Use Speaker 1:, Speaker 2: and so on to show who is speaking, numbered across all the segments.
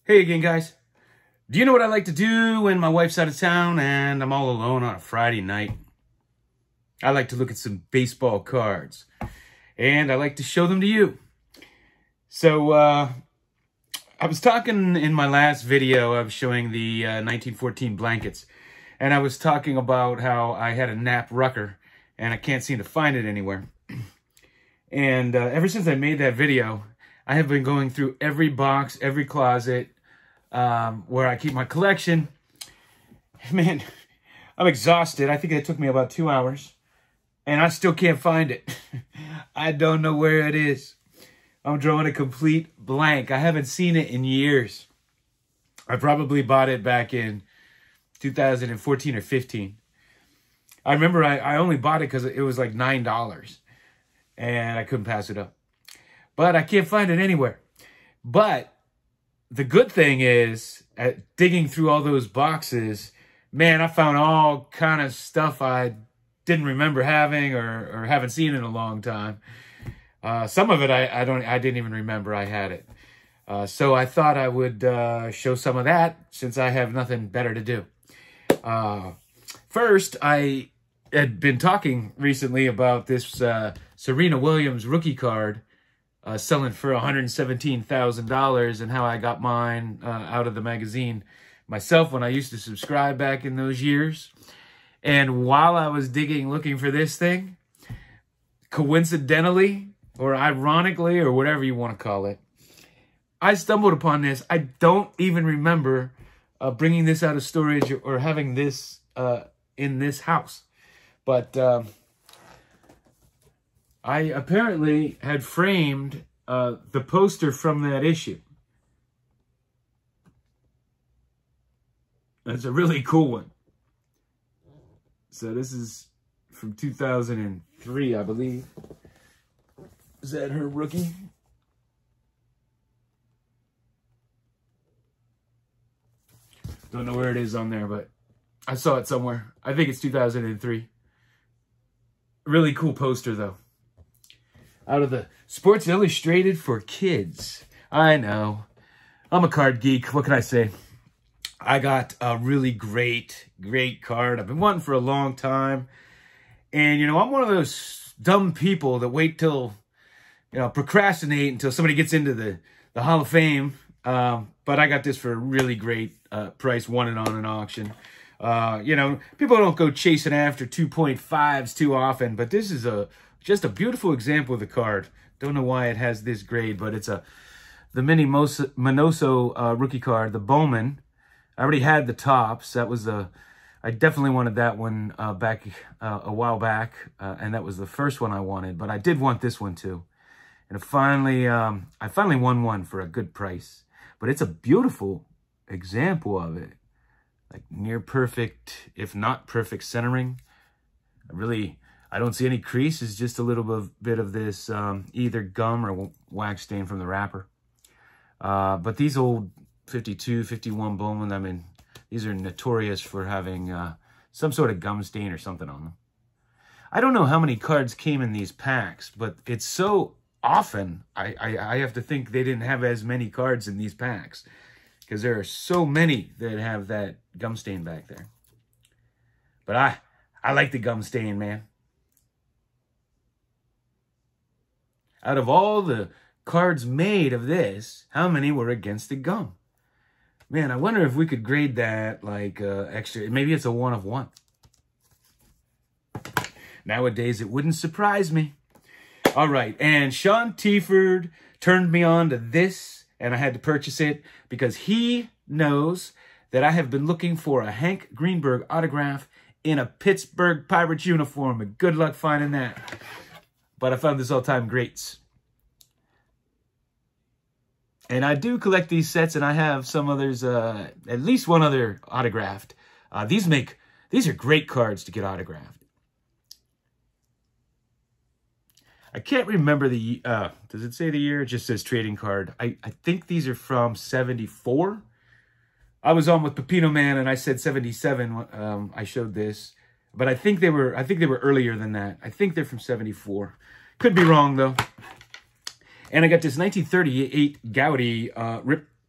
Speaker 1: Hey again, guys. Do you know what I like to do when my wife's out of town and I'm all alone on a Friday night? I like to look at some baseball cards, and I like to show them to you. So, I was talking in my last video, I was showing the 1914 blankets, and I was talking about how I had a nap rucker, and I can't seem to find it anywhere. And ever since I made that video, I have been going through every box, every closet, where I keep my collection. Man, I'm exhausted. I think it took me about 2 hours, and I still can't find it. I don't know where it is. I'm drawing a complete blank. I haven't seen it in years. I probably bought it back in 2014 or 15. I remember I only bought it because it was like $9, and I couldn't pass it up. But I can't find it anywhere. But the good thing is, at digging through all those boxes, man, I found all kind of stuff I didn't remember having or haven't seen in a long time. Some of it I didn't even remember I had it. So I thought I would show some of that since I have nothing better to do. First, I had been talking recently about this Serena Williams rookie card selling for $117,000 and how I got mine out of the magazine myself when I used to subscribe back in those years. And while I was digging, looking for this thing, coincidentally, or ironically, or whatever you want to call it, I stumbled upon this. I don't even remember bringing this out of storage or having this in this house. But I apparently had framed the poster from that issue. That's a really cool one. So this is from 2003, I believe. Is that her rookie? Don't know where it is on there, but I saw it somewhere. I think it's 2003. Really cool poster, though. Out of the Sports Illustrated for Kids. I know. I'm a card geek. What can I say? I got a really great card. I've been wanting for a long time. And, you know, I'm one of those dumb people that wait till, you know, procrastinate until somebody gets into the Hall of Fame. But I got this for a really great price, won it on an auction. You know, people don't go chasing after 2.5s too often, but this is just a beautiful example of the card. Don't know why it has this grade, but it's the Mini Minoso rookie card, the Bowman. I already had the tops. That was I definitely wanted that one back a while back, and that was the first one I wanted. But I did want this one too, and I finally won one for a good price. But it's a beautiful example of it, like near perfect, if not perfect centering. I don't see any creases, just a little bit of this either gum or wax stain from the wrapper. But these old 52, 51 Bowman, I mean, these are notorious for having some sort of gum stain or something on them. I don't know how many cards came in these packs, but it's so often, I have to think they didn't have as many cards in these packs, because there are so many that have that gum stain back there. But I like the gum stain, man. Out of all the cards made of this, how many were against the gum? Man, I wonder if we could grade that like extra. Maybe it's a 1 of 1. Nowadays, it wouldn't surprise me. All right, and Sean Tiford turned me on to this, and I had to purchase it because he knows that I have been looking for a Hank Greenberg autograph in a Pittsburgh Pirates uniform, and good luck finding that. But I found this all-time greats. And I do collect these sets, and I have some others, at least one other autographed. These are great cards to get autographed. I can't remember the, does it say the year? It just says trading card. I think these are from 74. I was on with Pepino Man, and I said 77. I showed this, but I think they were earlier than that. I think they're from 74. Could be wrong though. And I got this 1938 Gowdy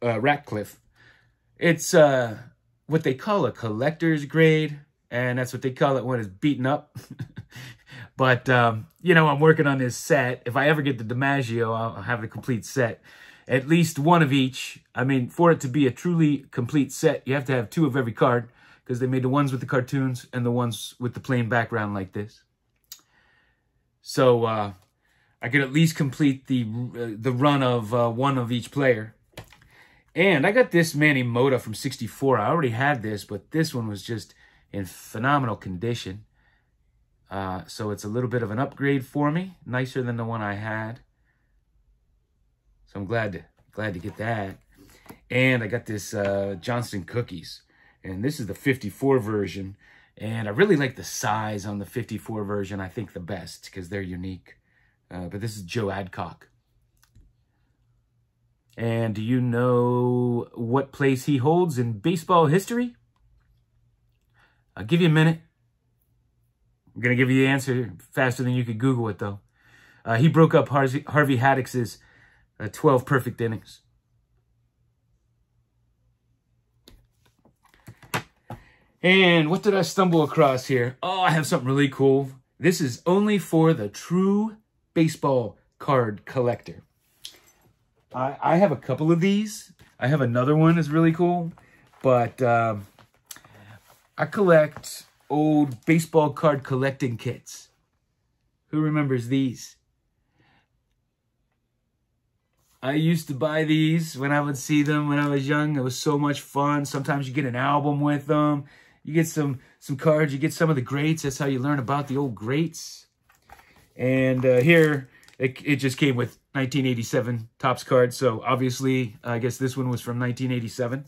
Speaker 1: Ratcliffe. It's what they call a collector's grade, and that's what they call it when it's beaten up. But, you know, I'm working on this set. If I ever get the DiMaggio, I'll have the complete set. At least one of each. I mean, for it to be a truly complete set, you have to have 2 of every card, because they made the ones with the cartoons and the ones with the plain background like this. So I could at least complete the run of 1 of each player. And I got this Manny Mota from '64. I already had this, but this one was just in phenomenal condition. So it's a little bit of an upgrade for me, nicer than the one I had. So I'm glad to get that. And I got this Johnston Cookies, and this is the '54 version. And I really like the size on the '54 version. I think the best because they're unique. But this is Joe Adcock. And do you know what place he holds in baseball history? I'll give you a minute. I'm going to give you the answer faster than you could Google it, though. He broke up Harvey Haddock's 12 perfect innings. And what did I stumble across here? Oh, I have something really cool. This is only for the true baseball card collector. I have a couple of these. I have another one that's really cool. But I collect old baseball card collecting kits. Who remembers these? I used to buy these when I would see them when I was young. It was so much fun. Sometimes you get an album with them. You get some cards. You get some of the greats. That's how you learn about the old greats. And here, it just came with 1987 Topps cards. So obviously, I guess this one was from 1987.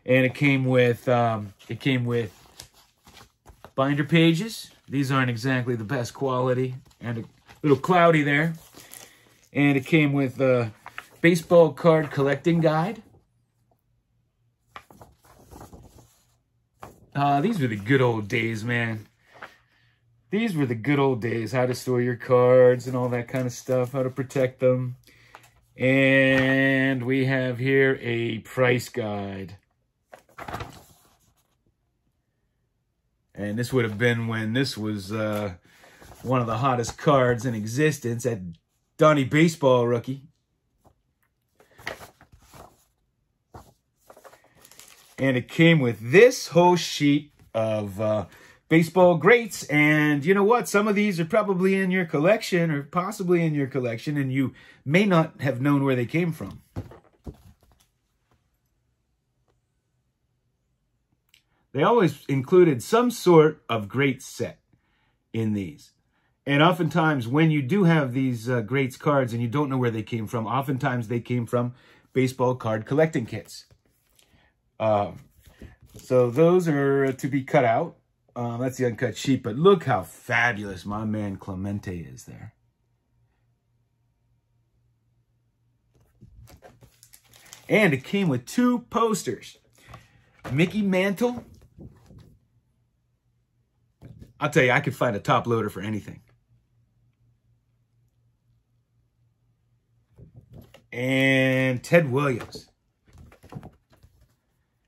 Speaker 1: And it came with binder pages. These aren't exactly the best quality, and a little cloudy there. And it came with a baseball card collecting guide. These were the good old days, man. These were the good old days. How to store your cards and all that kind of stuff. How to protect them. And we have here a price guide. And this would have been when this was one of the hottest cards in existence at Donnie Baseball Rookie. And it came with this whole sheet of baseball greats. And you know what? Some of these are probably in your collection or possibly in your collection, and you may not have known where they came from. They always included some sort of great set in these. And oftentimes when you do have these greats cards and you don't know where they came from, oftentimes they came from baseball card collecting kits. So those are to be cut out. That's the uncut sheet, but look how fabulous my man Clemente is there. And it came with 2 posters. Mickey Mantle. I'll tell you, I could find a top loader for anything. And Ted Williams.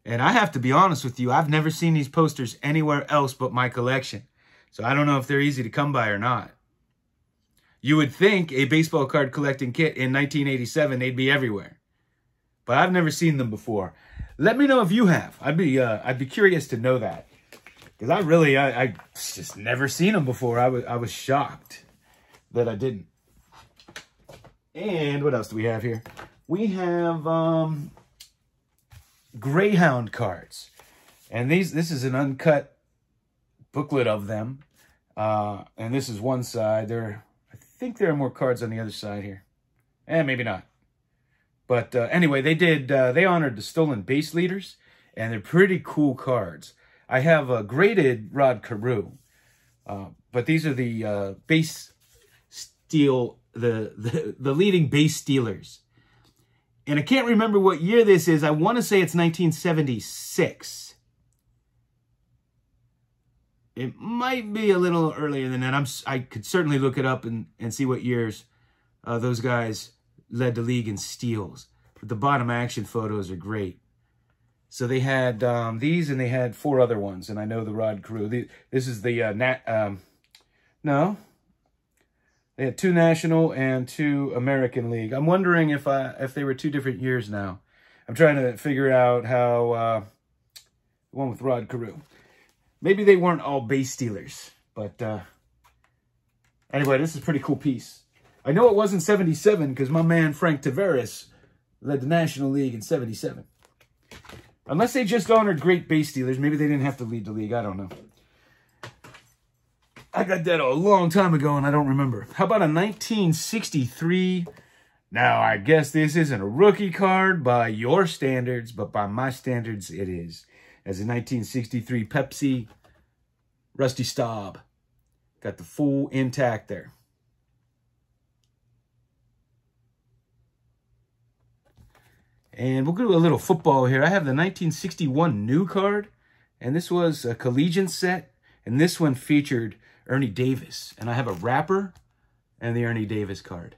Speaker 1: And I have to be honest with you, I've never seen these posters anywhere else but my collection. So I don't know if they're easy to come by or not. You would think a baseball card collecting kit in 1987, they'd be everywhere. But I've never seen them before. Let me know if you have. I'd be curious to know that. Because I just never seen them before. I was shocked that I didn't. And what else do we have here? We have Greyhound Cards. And this is an uncut booklet of them. And this is one side. I think there are more cards on the other side here. Maybe not. But anyway, they honored the stolen base leaders, and they're pretty cool cards. I have a graded Rod Carew, but these are the base steal, the leading base stealers. And I can't remember what year this is. I want to say it's 1976. It might be a little earlier than that. I could certainly look it up and see what years those guys led the league in steals. But the bottom action photos are great. So they had these, and they had 4 other ones. And I know the Rod Carew. This is the no. They had 2 National and 2 American League. I'm wondering if they were 2 different years now. I'm trying to figure out how the one with Rod Carew. Maybe they weren't all base stealers, but anyway, this is a pretty cool piece. I know it wasn't 77 because my man Frank Tavares led the National League in 77. Unless they just honored great base stealers. Maybe they didn't have to lead the league. I don't know. I got that a long time ago and I don't remember. How about a 1963? Now, I guess this isn't a rookie card by your standards, but by my standards, it is. As a 1963 Pepsi Rusty Staub. Got the full intact there. And we'll do a little football here. I have the 1961 new card, and this was a collegiate set, and this one featured Ernie Davis. And I have a wrapper and the Ernie Davis card.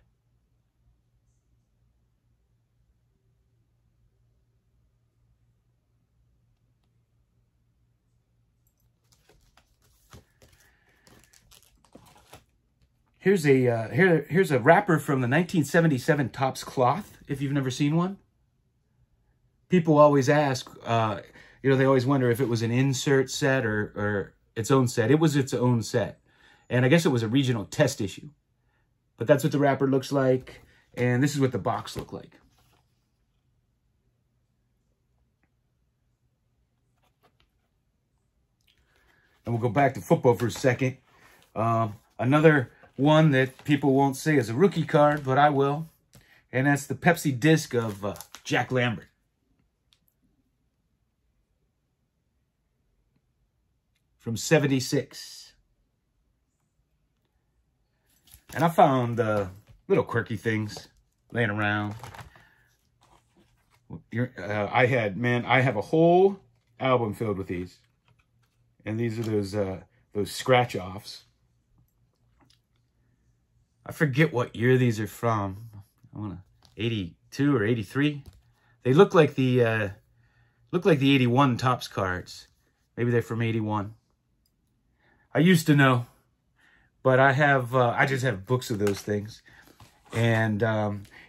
Speaker 1: Here's a wrapper from the 1977 Topps Cloth, if you've never seen one. People always ask, you know, they always wonder if it was an insert set or its own set. It was its own set. And I guess it was a regional test issue. But that's what the wrapper looks like. And this is what the box looked like. And we'll go back to football for a second. Another one that people won't say is a rookie card, but I will. And that's the Pepsi disc of Jack Lambert. From 76. And I found little quirky things laying around. I have a whole album filled with these. And these are those scratch-offs. I forget what year these are from. I want to 82 or 83. They look like the 81 Topps cards. Maybe they're from 81. I used to know, but I just have books of those things. And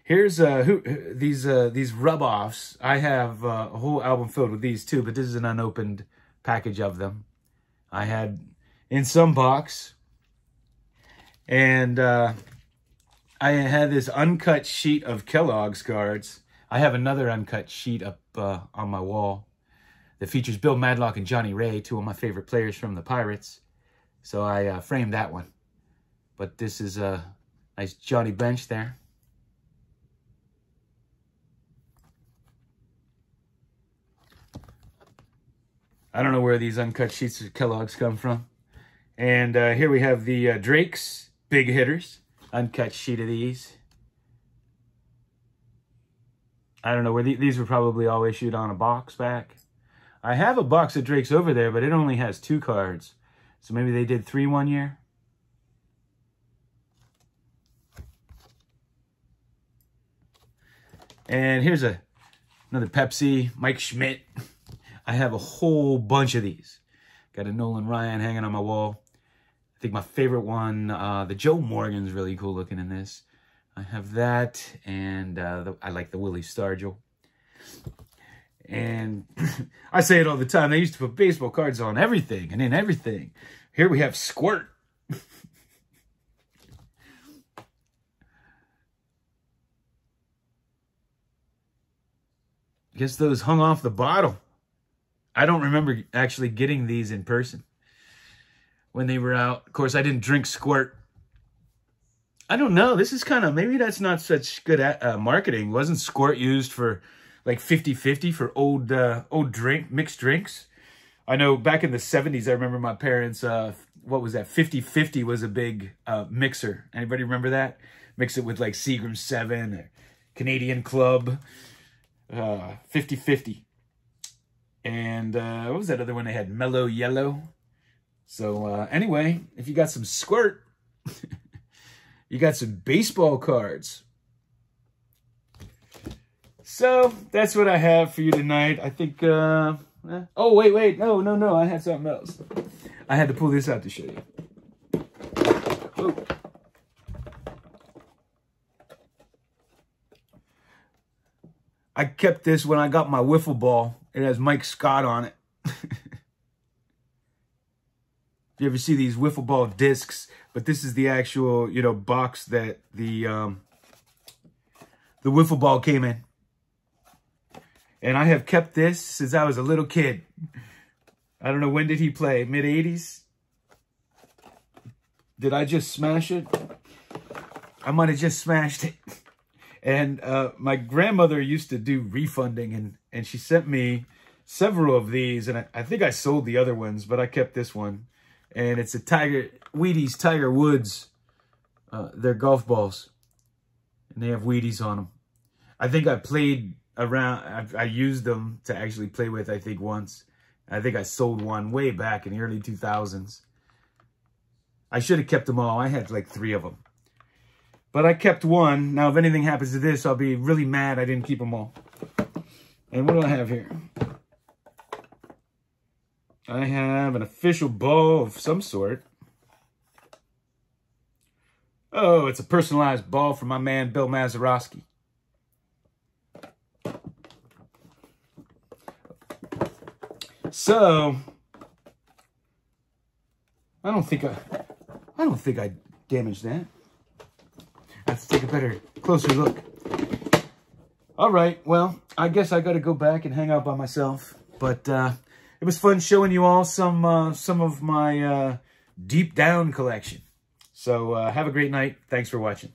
Speaker 1: here's these rub-offs. I have a whole album filled with these too, but this is an unopened package of them. I had in some box. And I had this uncut sheet of Kellogg's cards. I have another uncut sheet up on my wall that features Bill Madlock and Johnny Ray, 2 of my favorite players from the Pirates. So I framed that one. But this is a nice Johnny Bench there. I don't know where these uncut sheets of Kellogg's come from. And here we have the Drake's Big Hitters, uncut sheet of these. I don't know where these were probably all issued on a box back. I have a box of Drake's over there, but it only has 2 cards. So maybe they did 3 one year. And here's another Pepsi, Mike Schmidt. I have a whole bunch of these. Got a Nolan Ryan hanging on my wall. I think my favorite one, the Joe Morgan's really cool looking in this. I have that, and I like the Willie Stargell. And I say it all the time. They used to put baseball cards on everything and in everything. Here we have Squirt. Guess those hung off the bottle. I don't remember actually getting these in person when they were out. Of course, I didn't drink Squirt. I don't know. This is kind of, maybe that's not such good marketing. Wasn't Squirt used for like 50-50 for old mixed drinks? I know back in the 70s, I remember my parents, what was that? 50-50 was a big mixer. Anybody remember that? Mix it with like Seagram 7 or Canadian Club. 50-50. And what was that other one they had? Mellow Yellow. So anyway, if you got some Squirt, you got some baseball cards. So that's what I have for you tonight. I think, oh, wait. No. I had something else. I had to pull this out to show you. Oh. I kept this when I got my wiffle ball. It has Mike Scott on it. If you ever see these wiffle ball discs, but this is the actual, you know, box that the wiffle ball came in. And I have kept this since I was a little kid. I don't know, when did he play? Mid-80s? Did I just smash it? I might have just smashed it. And my grandmother used to do refunding, and she sent me several of these. And I think I sold the other ones, but I kept this one. And it's a Wheaties Tiger Woods. They're golf balls. And they have Wheaties on them. I think I played around, I used them to actually play with, I think, once. I think I sold one way back in the early 2000s. I should have kept them all. I had like 3 of them. But I kept one. Now, if anything happens to this, I'll be really mad I didn't keep them all. And what do I have here? I have an official ball of some sort. Oh, it's a personalized ball from my man, Bill Mazeroski. So, I don't think I damaged that. I have to take a better, closer look. All right, well, I guess I got to go back and hang out by myself. But it was fun showing you all some of my deep down collection. So have a great night. Thanks for watching.